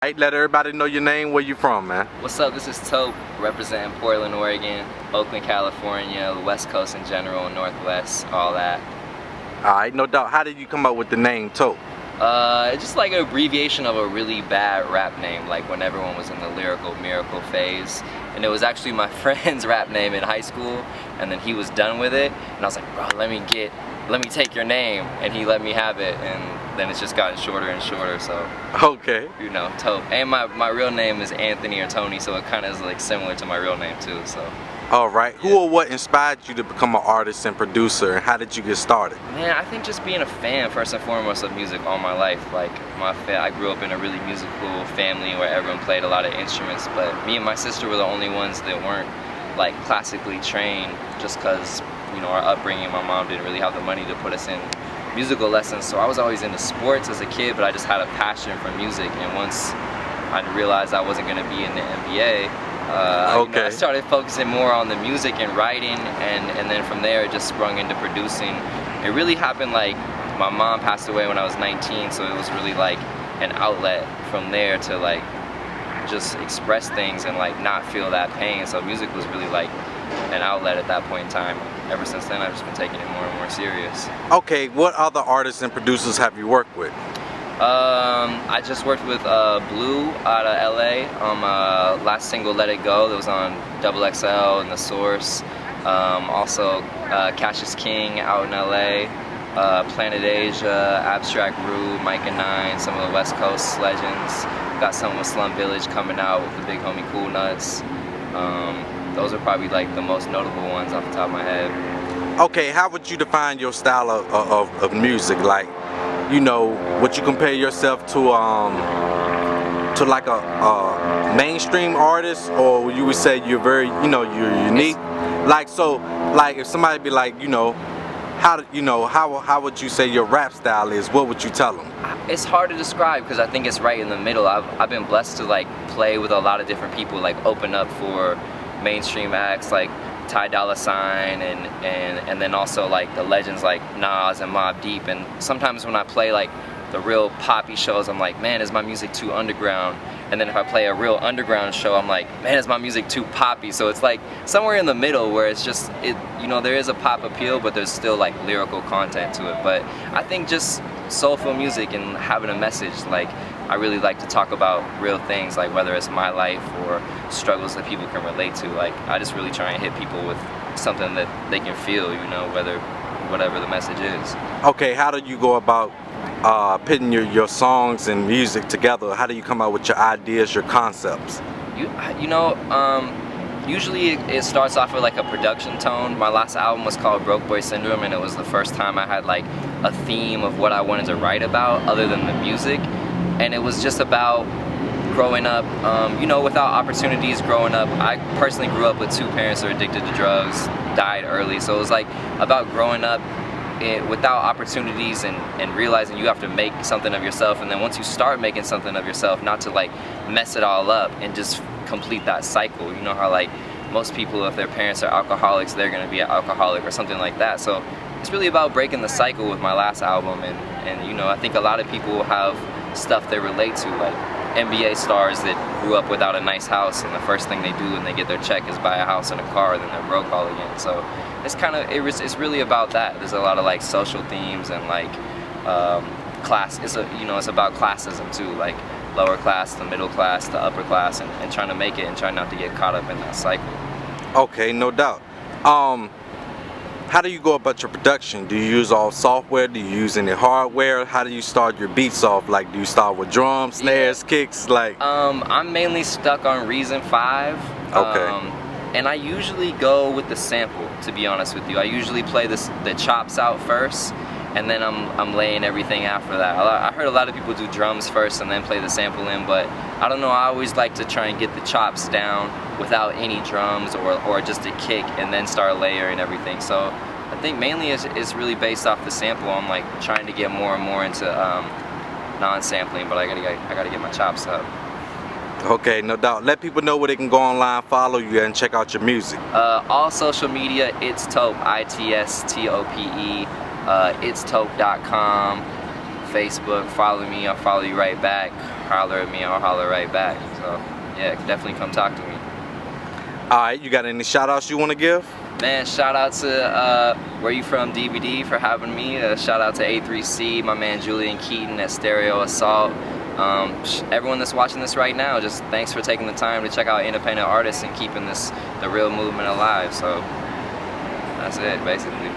Hey, let everybody know your name, where you from, man. What's up, this is Tope, representing Portland, Oregon, Oakland, California, the West Coast in general, Northwest, all that. Alright, no doubt. How did you come up with the name Tope? It's just like an abbreviation of a really bad rap name, like when everyone was in the lyrical miracle phase. And it was actually my friend's rap name in high school, and then he was done with it, and I was like, bro, let me take your name, and he let me have it, and then it's just gotten shorter and shorter, so. Okay. You know, Tope. And my real name is Anthony or Tony, so it kind of is like similar to my real name too, so. Alright, Yeah. Who or what inspired you to become an artist and producer, and how did you get started? Man, I think just being a fan first and foremost of music all my life. Like I grew up in a really musical family where everyone played a lot of instruments, but me and my sister were the only ones that weren't like classically trained, just because, you know, our upbringing, my mom didn't really have the money to put us in musical lessons. So I was always into sports as a kid, but I just had a passion for music, and once I realized I wasn't going to be in the NBA, you know, I started focusing more on the music and writing, and then from there it just sprung into producing. It really happened like my mom passed away when I was 19, so it was really like an outlet from there to like just express things and like not feel that pain. So music was really like an outlet at that point in time. Ever since then I've just been taking it more and more serious. Okay, what other artists and producers have you worked with? I just worked with Blue out of LA on my last single, Let It Go, that was on XXL and The Source. Also Cassius King out in LA, Planet Asia, Abstract Rude, Myka 9, some of the West Coast legends. Got some with Slum Village coming out with the big homie Cool Nuts. Those are probably like the most notable ones off the top of my head. Okay, how would you define your style of music? Like, you know, would you compare yourself to like a mainstream artist, or you would say you're very, you know, you're unique? Like, so, like if somebody be like, you know, how would you say your rap style is? What would you tell them? It's hard to describe because I think it's right in the middle. I've been blessed to like play with a lot of different people, like open up for mainstream acts like Dolla and then also like the legends like Nas and Mobb Deep. And sometimes when I play like the real poppy shows, I'm like, man, is my music too underground? And then if I play a real underground show, I'm like, man, is my music too poppy? So it's like somewhere in the middle where it's just, you know, there is a pop appeal, but there's still like lyrical content to it. But I think just soulful music and having a message, like I really like to talk about real things, like whether it's my life or struggles that people can relate to. Like I just really try and hit people with something that they can feel, you know, whatever the message is. Okay, how do you go about putting your songs and music together? How do you come out with your ideas, your concepts? You know, usually it starts off with like a production tone. My last album was called Broke Boy Syndrome, and it was the first time I had like a theme of what I wanted to write about other than the music. And it was just about growing up, you know, without opportunities growing up. I personally grew up with two parents that were addicted to drugs, died early. So it was like about growing up without opportunities and realizing you have to make something of yourself. And then once you start making something of yourself, not to like mess it all up and just complete that cycle. You know how like most people, if their parents are alcoholics, they're gonna be an alcoholic or something like that. So it's really about breaking the cycle with my last album. And you know, I think a lot of people have stuff they relate to, like NBA stars that grew up without a nice house, and the first thing they do when they get their check is buy a house and a car, and then they're broke all again. So it's kind of, it's really about that. There's a lot of like social themes and like class. It's about classism too, like lower class, the middle class, the upper class, and trying to make it and trying not to get caught up in that cycle. Okay, no doubt. How do you go about your production? Do you use all software? Do you use any hardware? How do you start your beats off? Like, do you start with drums, snares, kicks? Like, I'm mainly stuck on Reason 5. Okay. And I usually go with the sample, to be honest with you. I usually play the chops out first, and then I'm laying everything after that. I heard a lot of people do drums first and then play the sample in, but I don't know, I always like to try and get the chops down without any drums or just a kick, and then start layering everything. So I think mainly it's really based off the sample. I'm like trying to get more and more into non-sampling, but I gotta get my chops up. Okay, no doubt. Let people know where they can go online, follow you, and check out your music. All social media, it's Tope, ITSTOPE. It's Tope.com, Facebook. Follow me, I'll follow you right back. Holler at me, I'll holler right back. So yeah, definitely come talk to me. Alright, you got any shout outs you want to give? Man, shout out to Where You From DVD for having me. Shout out to A3C, my man Julian Keaton at Stereo Assault. Everyone that's watching this right now, just thanks for taking the time to check out independent artists and keeping the real movement alive. So that's it, basically.